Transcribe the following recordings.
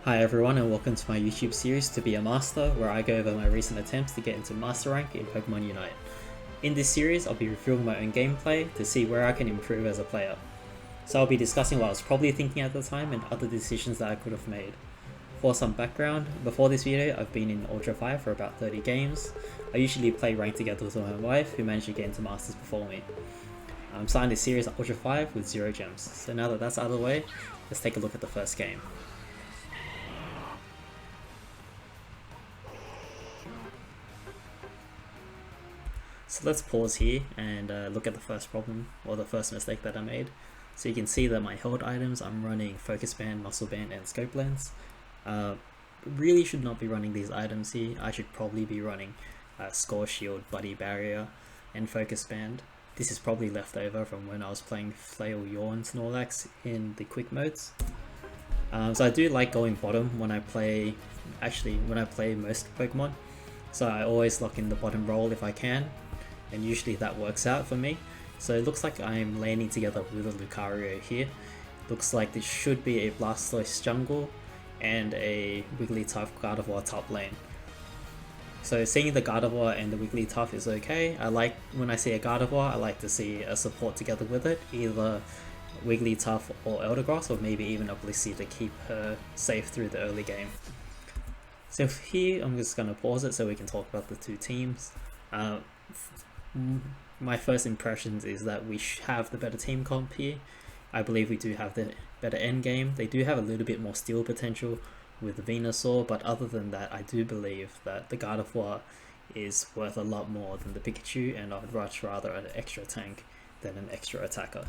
Hi everyone and welcome to my YouTube series To Be a Master, where I go over my recent attempts to get into Master Rank in Pokemon Unite. In this series, I'll be reviewing my own gameplay to see where I can improve as a player. So I'll be discussing what I was probably thinking at the time and other decisions that I could have made. For some background, before this video I've been in Ultra 5 for about 30 games. I usually play ranked together with my wife, who managed to get into Masters before me. I'm starting this series at Ultra 5 with 0 gems, so now that that's out of the way, let's take a look at the first game. So let's pause here and look at the first problem, or the first mistake that I made. So you can see that my held items, I'm running Focus Band, Muscle Band and Scope Lens. Really should not be running these items here. I should probably be running Score Shield, Buddy Barrier and Focus Band. This is probably left over from when I was playing Flail, Yawn, Snorlax in the quick modes. So I do like going bottom when I play, when I play most Pokemon. So I always lock in the bottom roll if I can, and usually that works out for me. So it looks like I'm landing together with a Lucario here. Looks like this should be a Blastoise jungle and a Wigglytuff Gardevoir top lane. So seeing the Gardevoir and the Wigglytuff is okay. I like, when I see a Gardevoir, I like to see a support together with it, either Wigglytuff or Eldegoss, or maybe even a Blissey to keep her safe through the early game. So here I'm just going to pause it so we can talk about the two teams. My first impressions is that we have the better team comp here. I believe we do have the better end game. They do have a little bit more steal potential with Venusaur, but other than that, I do believe that the Gardevoir is worth a lot more than the Pikachu, and I'd much rather an extra tank than an extra attacker.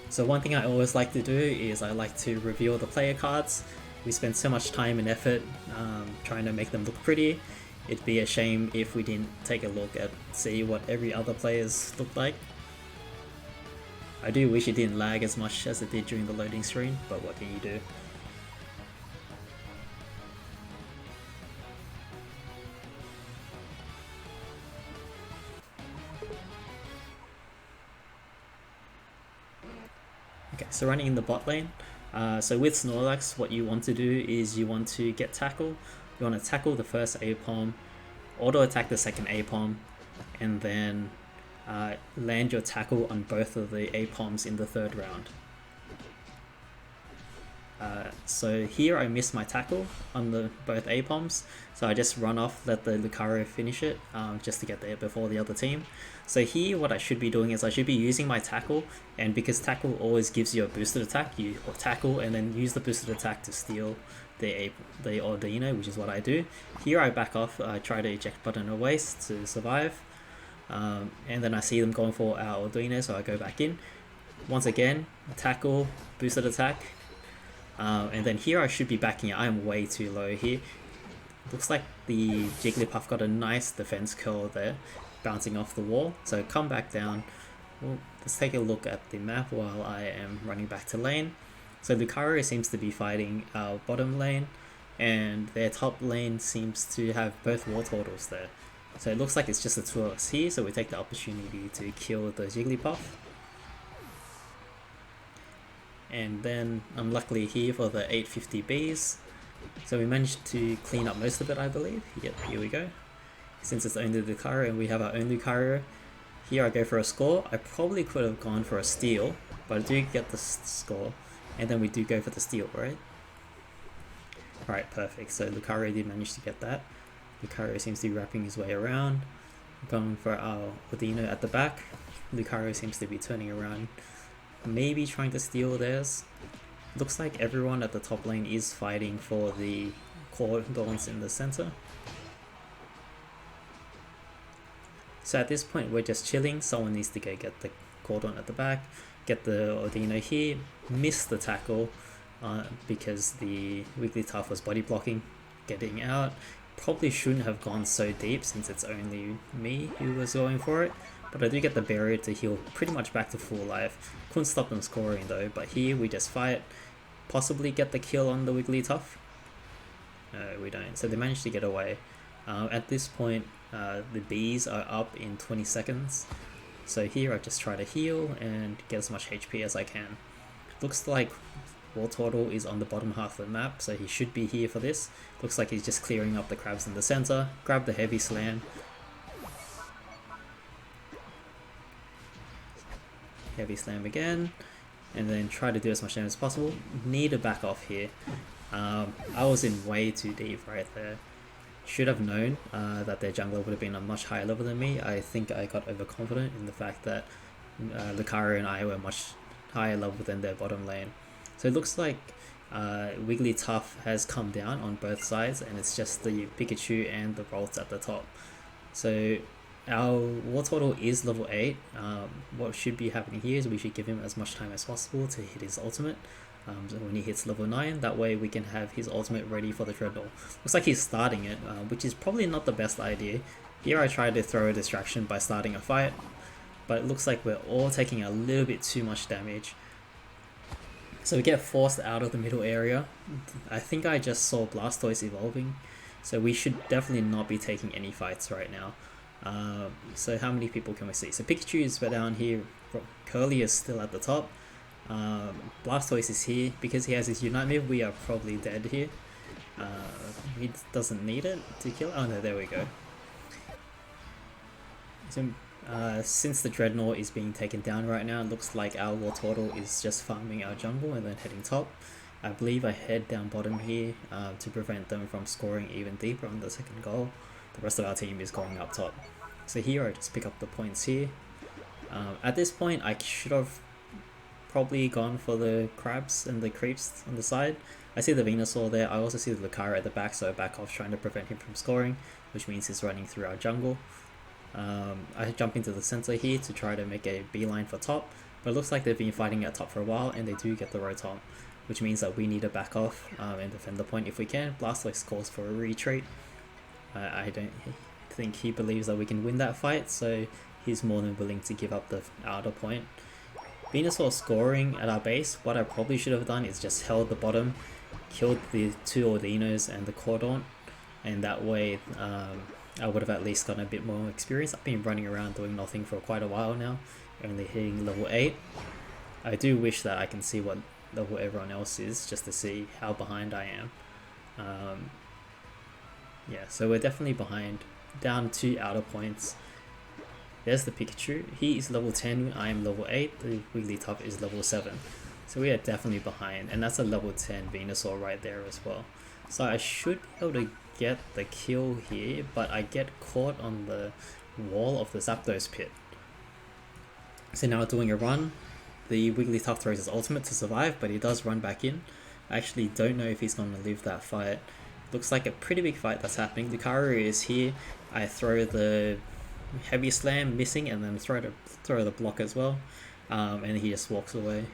So one thing I always like to do is I like to reveal the player cards. We spend so much time and effort trying to make them look pretty. It'd be a shame if we didn't take a look at see what every other players look like. I do wish it didn't lag as much as it did during the loading screen, but what can you do? Okay, so running in the bot lane. So with Snorlax, what you want to do is you want to get tackle. You want to tackle the first Apom, auto attack the second Apom, and then land your tackle on both of the Apoms in the third round. So here I missed my tackle on both Apoms, so I just run off, let the Lucario finish it just to get there before the other team. So here what I should be doing is I should be using my tackle, and because tackle always gives you a boosted attack, you tackle and then use the boosted attack to steal the Ordino, which is what I do. Here I back off, I try to eject button away to survive, and then I see them going for our Ordino, so I go back in. Once again, tackle, boosted attack. And then here I should be backing it. I'm way too low here. Looks like the Jigglypuff got a nice defense curl there, bouncing off the wall. So come back down. Well, let's take a look at the map while I am running back to lane. So Lucario seems to be fighting our bottom lane, and their top lane seems to have both Wartortles there. So it looks like it's just the two of us here, so we take the opportunity to kill the Jigglypuff. And then I'm luckily here for the 850 Bs, so we managed to clean up most of it, I believe. Yep, here we go. Since it's only Lucario and we have our own Lucario, here I go for a score. I probably could have gone for a steal, but I do get the score, and then we do go for the steal, right? Alright, perfect. So Lucario did manage to get that. Lucario seems to be wrapping his way around, going for our Ordino at the back. Lucario seems to be turning around, maybe trying to steal theirs. Looks like everyone at the top lane is fighting for the cordons in the center. So at this point we're just chilling. Someone needs to go get the cordon at the back, get the Ordino here, miss the tackle because the Wigglytuff was body blocking, getting out. Probably shouldn't have gone so deep since it's only me who was going for it. But I do get the barrier to heal pretty much back to full life. Couldn't stop them scoring though, but here we just fight, possibly get the kill on the Wigglytuff. No, we don't. So they managed to get away. At this point, the bees are up in 20 seconds. So here I just try to heal and get as much HP as I can. Looks like Wartortle is on the bottom half of the map, so he should be here for this. Looks like he's just clearing up the crabs in the center. Grab the heavy slam. Heavy slam again, and then try to do as much damage as possible. Need to back off here. I was in way too deep right there. Should have known that their jungler would have been a much higher level than me. I think I got overconfident in the fact that Lucario and I were much higher level than their bottom lane. So it looks like Wigglytuff has come down on both sides, and it's just the Pikachu and the Rolts at the top. So our Wartortle is level 8. What should be happening here is we should give him as much time as possible to hit his ultimate. So when he hits level 9, that way we can have his ultimate ready for the Dreadnought. Looks like he's starting it, which is probably not the best idea. Here I tried to throw a distraction by starting a fight, but it looks like we're all taking a little bit too much damage. So we get forced out of the middle area. I think I just saw Blastoise evolving, so we should definitely not be taking any fights right now. So how many people can we see? So Pikachu is down here, Curly is still at the top. Blastoise is here. Because he has his Unite move, we are probably dead here. He doesn't need it to kill. Oh no, there we go. So since the Dreadnought is being taken down right now, it looks like our Wartortle is just farming our jungle and then heading top. I believe I head down bottom here to prevent them from scoring even deeper on the second goal. The rest of our team is going up top. So here I just pick up the points here. At this point I should have probably gone for the crabs and the creeps on the side. I see the Venusaur there. I also see the Lucario at the back, so I back off trying to prevent him from scoring, which means he's running through our jungle. I jump into the center here to try to make a beeline for top, but it looks like they've been fighting at top for a while and they do get the Rotom, which means that we need to back off and defend the point if we can. Blastoise calls for a retreat. I don't think he believes that we can win that fight, so he's more than willing to give up the outer point. Venusaur scoring at our base. What I probably should have done is just held the bottom, killed the 2 Ordinos and the Cordon, and that way I would have at least gotten a bit more experience. I've been running around doing nothing for quite a while now, only hitting level 8. I do wish that I can see what level everyone else is, just to see how behind I am. Yeah, so we're definitely behind, down 2 outer points. There's the Pikachu, he is level 10, I am level 8, the Wigglytuff is level 7. So we are definitely behind, and that's a level 10 Venusaur right there as well. So I should be able to get the kill here, but I get caught on the wall of the Zapdos pit. So now doing a run, the Wigglytuff throws his ultimate to survive, but he does run back in. I actually don't know if he's going to live that fight. Looks like a pretty big fight that's happening. Lucario is here, I throw the heavy slam, missing, and then throw the block as well, and he just walks away.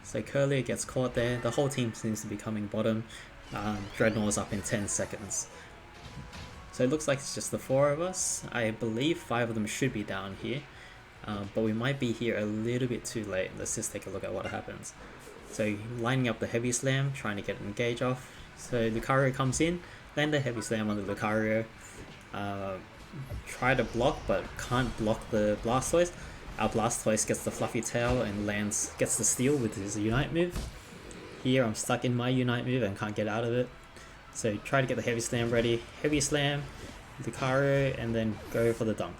So Curly gets caught there. The whole team seems to be coming bottom. Dreadnought's up in 10 seconds. So it looks like it's just the 4 of us. I believe 5 of them should be down here, but we might be here a little bit too late. Let's just take a look at what happens. So lining up the heavy slam, trying to get an engage off. So Lucario comes in, land a heavy slam on the Lucario. Try to block, but can't block the Blastoise. Our Blastoise gets the fluffy tail and gets the steal with his Unite move. Here I'm stuck in my Unite move and can't get out of it. So try to get the heavy slam ready. Heavy slam, Lucario, and then go for the dunk.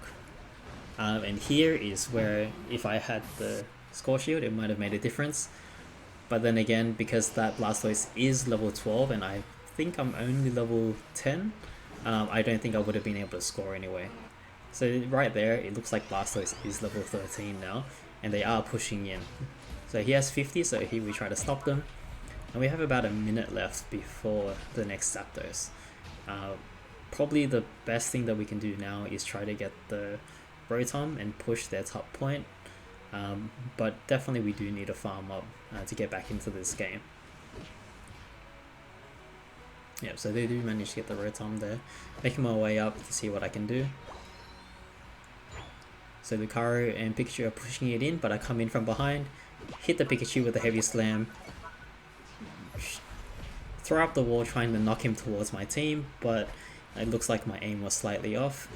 And here is where if I had the score shield, it might have made a difference. But then again, because that Blastoise is level 12 and I think I'm only level 10, I don't think I would have been able to score anyway. So right there, it looks like Blastoise is level 13 now, and they are pushing in. So he has 50, so here we try to stop them. And we have about a minute left before the next Zapdos. Probably the best thing that we can do now is try to get the Rotom and push their top point. But definitely we do need to farm up to get back into this game. Yeah, so they do manage to get the Rotom there. Making my way up to see what I can do. So Lucario and Pikachu are pushing it in, but I come in from behind, hit the Pikachu with a heavy slam, throw up the wall trying to knock him towards my team, but it looks like my aim was slightly off.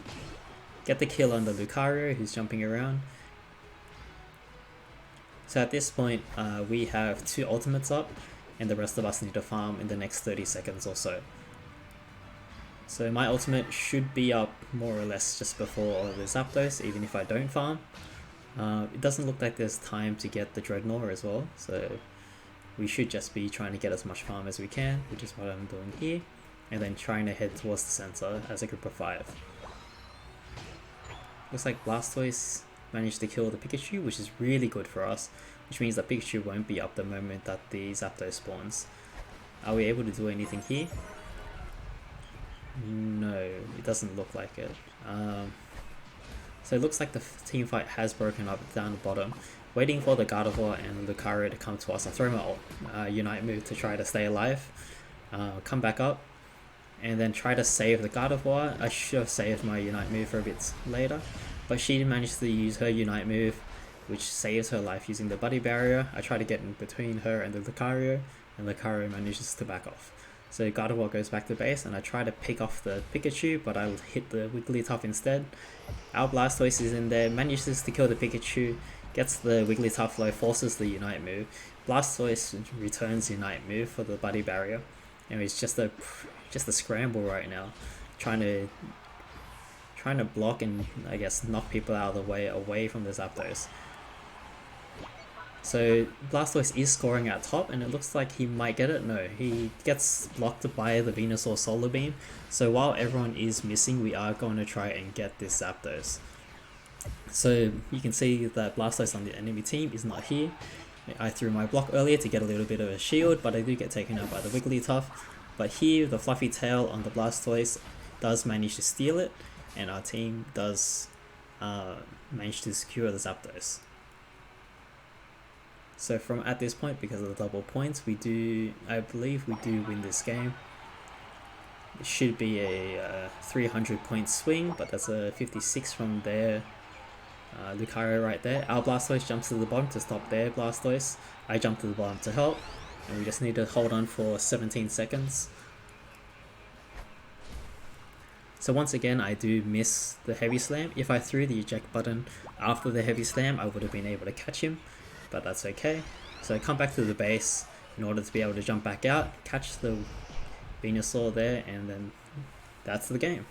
get the kill on the Lucario who's jumping around. So at this point, we have 2 ultimates up, and the rest of us need to farm in the next 30 seconds or so. So my ultimate should be up more or less just before the Zapdos, even if I don't farm. It doesn't look like there's time to get the Dreadnought as well, so we should just be trying to get as much farm as we can, which is what I'm doing here, and then trying to head towards the center as a group of 5. Looks like Blastoise managed to kill the Pikachu, which is really good for us, which means that Pikachu won't be up the moment that the Zapdos spawns. Are we able to do anything here? No, it doesn't look like it. So it looks like the team fight has broken up down the bottom, waiting for the Gardevoir and the Lucario to come to us. I throw my Unite move to try to stay alive, come back up, and then try to save the Gardevoir. I should have saved my Unite move for a bit later, but she managed to use her Unite move, which saves her life using the Buddy Barrier. I try to get in between her and the Lucario, and Lucario manages to back off. So Gardevoir goes back to base, and I try to pick off the Pikachu, but I hit the Wigglytuff instead. Our Blastoise is in there, manages to kill the Pikachu, gets the Wigglytuff low, forces the Unite move. Blastoise returns Unite move for the Buddy Barrier, and it's just a scramble right now, trying to block and I guess knock people out of the way away from the Zapdos. So Blastoise is scoring at top, and it looks like he might get it. No, he gets blocked by the Venusaur Solar Beam. So while everyone is missing, we are going to try and get this Zapdos. So you can see that Blastoise on the enemy team is not here. I threw my block earlier to get a little bit of a shield, but I do get taken out by the Wigglytuff. But here, the fluffy tail on the Blastoise does manage to steal it, and our team does manage to secure the Zapdos. So from at this point, because of the double points, I believe we do win this game. It should be a 300 point swing, but that's a 56 from their Lucario right there. Our Blastoise jumps to the bottom to stop their Blastoise. I jump to the bottom to help, and we just need to hold on for 17 seconds. So once again, I do miss the Heavy Slam. If I threw the eject button after the Heavy Slam, I would have been able to catch him, but that's okay. So I come back to the base in order to be able to jump back out, catch the Venusaur there, and then that's the game.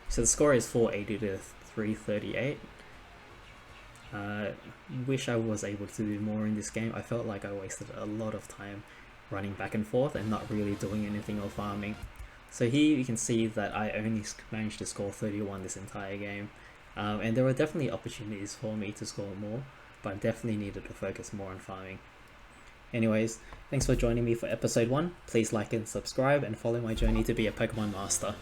So the score is 480 to 338. Wish I was able to do more in this game. I felt like I wasted a lot of time running back and forth and not really doing anything or farming. So here you can see that I only managed to score 31 this entire game, and there were definitely opportunities for me to score more, but I definitely needed to focus more on farming. Anyways, thanks for joining me for episode 1. Please like and subscribe and follow my journey to be a Pokemon Master.